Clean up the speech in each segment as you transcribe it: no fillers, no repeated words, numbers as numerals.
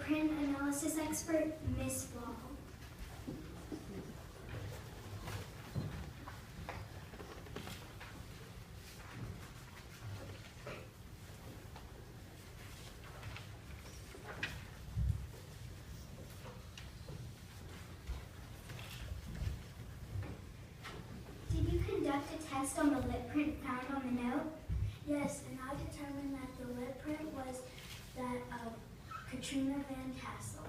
print analysis expert, Miss Wall. Did you conduct a test on the lip print found on the note? Yes, and I determined that the lip print was that of Katrina Van Tassel.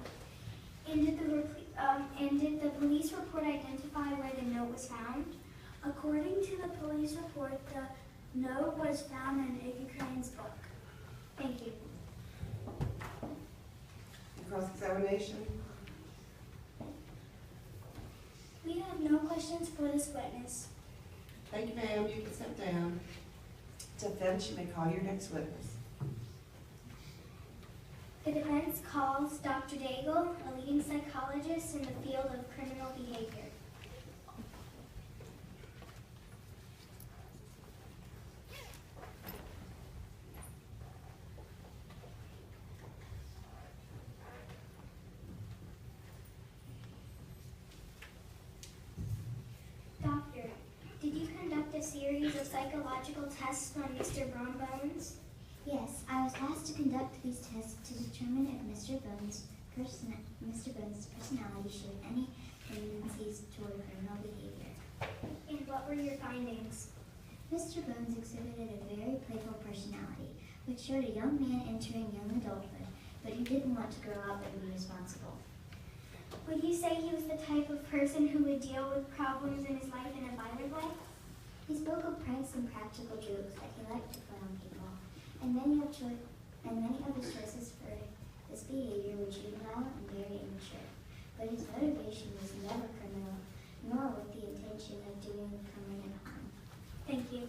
And did the police report identify where the note was found? According to the police report, the note was found in Iggy Crane's book. Thank you. Cross-examination. We have no questions for this witness. Thank you, ma'am. You can step down. Defense, you may call your next witness. The defense calls Dr. Daigle, a leading psychologist in the field of criminal behavior. Doctor, did you conduct a series of psychological tests on Mr. Brombones? Yes, I was asked to conduct these tests to determine if Mr. Bones' personality showed any tendencies toward criminal behavior. And what were your findings? Mr. Bones exhibited a very playful personality, which showed a young man entering young adulthood, but he didn't want to grow up and be responsible. Would you say he was the type of person who would deal with problems in his life in a violent way? He spoke of pranks and practical jokes that he liked to play on people, and many of his choices for this behavior were juvenile and very immature. But his motivation was never criminal, nor with the intention of doing permanent harm. Thank you.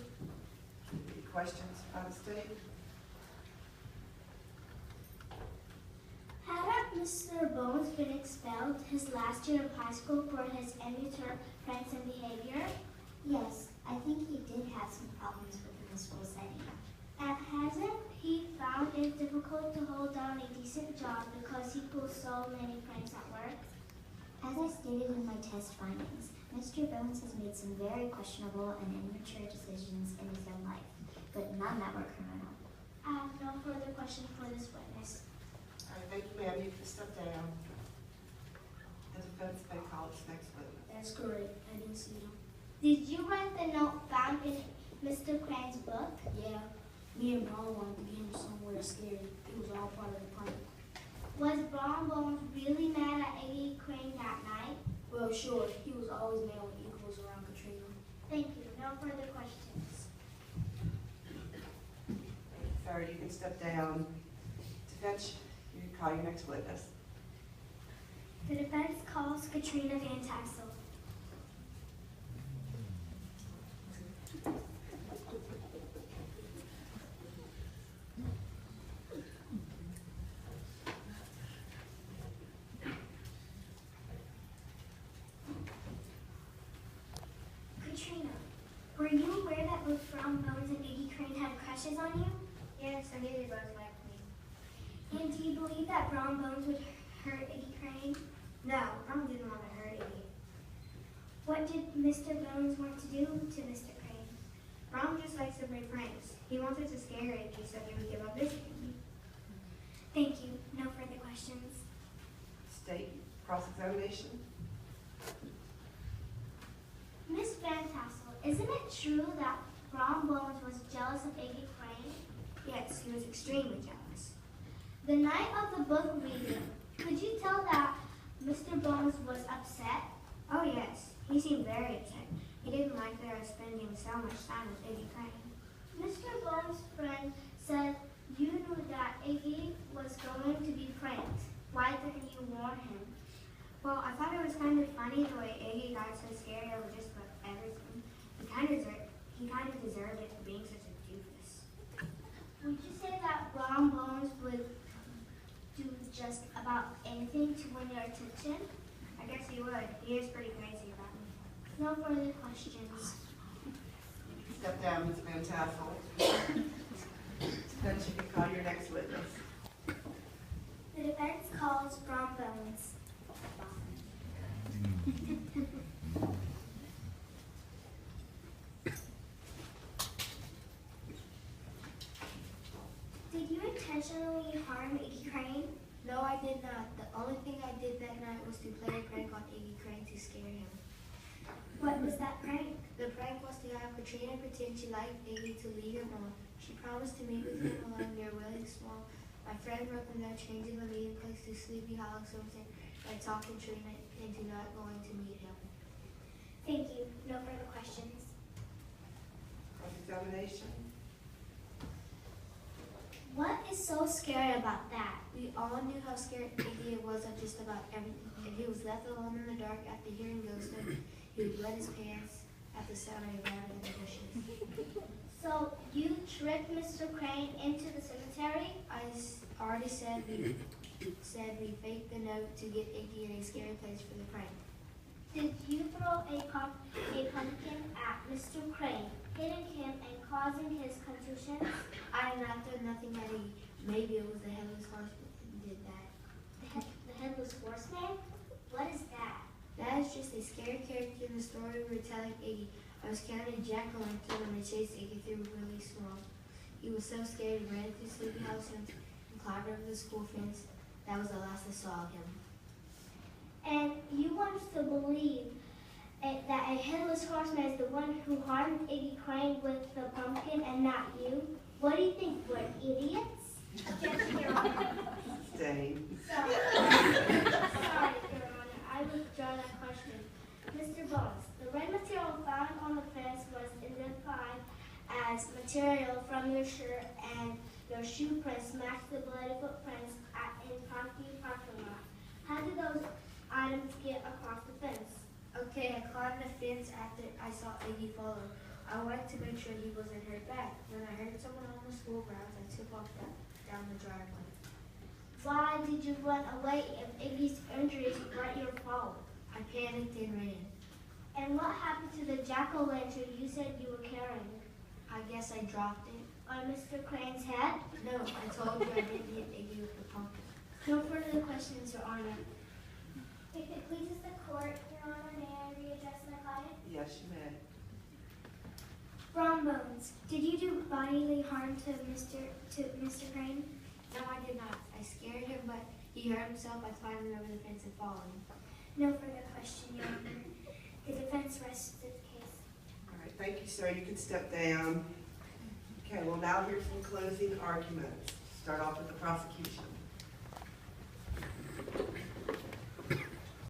Any questions by the state? Had Mr. Bones been expelled his last year of high school for his immature pranks and behavior? Yes, I think he did have some problems within the school setting. And hasn't he found it difficult to hold down a decent job because he pulls so many pranks at work? As I stated in my test findings, Mr. Bones has made some very questionable and immature decisions in his own life, but none that were criminal. I have no further questions for this witness. All right, thank you, ma'am. You can step down. The defense may call its next witness. That's correct. I didn't see him. Did you write the note found in Mr. Crane's book? Yeah. Me and Braun wanted to get him somewhere scared. It was all part of the prank. Was Brombones really mad at Iggy Crane that night? Well, sure. He was always mad when Iggy was around Katrina. Thank you. No further questions. Third, you can step down. Defense, you can call your next witness. The defense calls Katrina Van Tassel. Katrina, were you aware that both Brombones and Iggy Crane had crushes on you? Yes, I knew they both liked me. And do you believe that Brombones would hurt Iggy Crane? No, Brom didn't want to hurt Iggy. What did Mr. Bones want to do to Mr. Crane? Brom just likes to play pranks. He wanted to scare Iggy so he would give up visiting. Thank you. No further questions. State cross-examination. Miss Van Tassel, isn't it true that Brombones was jealous of Iggy Crane? Yes, he was extremely jealous. The night of the book reading, could you tell that Mr. Bones was upset? Oh yes, he seemed very upset. He didn't like they were spending so much time with Iggy Crane. Mr. Bones' friend said you knew that Iggy was going to be pranked. Why didn't you warn him? Well, I thought it was kind of funny the way Iggy got so scared over just about everything. He kind of deserved it for being such a doofus. Would you say that Brombones would do just about anything to win your attention? I guess he would. He is pretty crazy about me. No further questions. Step down, Ms. Van Tassel. Defense, you can call your next witness. The defense calls Brom Bones. Did you intentionally harm Iggy Crane? No, I did not. The only thing I did that night was to play a prank on Iggy Crane to scare him. What was that prank? The prank was to have Katrina pretend she liked Iggy to lead him on. She promised to meet with him alone near Willie Small. My friend wrote the note changing the meeting place to Sleepy Hollow Silverton by talking Katrina into not going to meet him. Thank you. No further questions. Cross-examination? What is so scary about that? We all knew how scared Iggy was of just about everything. If he was left alone in the dark after hearing ghosts, he would wet his pants at the sound of a rabbit in the bushes. So you tricked Mr. Crane into the cemetery? Already said we faked the note to get Iggy in a scary place for the prank. Did you throw a pumpkin at Mr. Crane, hitting him and causing his contusions? I did not throw nothing at Iggy. Maybe it was the headless horseman who did that. The Headless Horseman? What is that? That is just a scary character in the story we were telling Iggy. I was counting jack-o'-lantern when they chased Iggy through Willie Swamp. He was so scared he ran through Sleepy House and climbed over the school fence. That was the last I saw of him. And you want us to believe that a Headless Horseman is the one who harmed Iggy Crane with the pumpkin and not you? What do you think, we're idiots? Objection, Your Honor. Staying. Sorry, Your Honor, I withdraw that question. Mr. Bones, the red material found on the fence was identified as material from your shirt, and your shoe prints matched the bloody footprints in Parkview parking lot. How did those items get across the fence? Okay, I climbed the fence after I saw Iggy follow. I wanted to make sure he wasn't hurt back. When I heard someone on the school grounds, I took off down the driveway. Why did you run away if Iggy's injuries weren't your fault? I panicked and ran. And what happened to the jack-o'-lantern you said you were carrying? I guess I dropped it. On Mr. Crane's head? No, I told you I didn't hit Iggy with the pumpkin. No further questions, Your Honor. If it pleases the court, Your Honor, may I readdress my client? Yes, you may. Brom Bones, did you do bodily harm to Mr. Crane? No, I did not. I scared him, but he hurt himself by climbing over the fence and falling. No further question, Your Honor. The defense rests its case. All right, thank you, sir. You can step down. Okay, we'll now hear some closing arguments. Start off with the prosecution.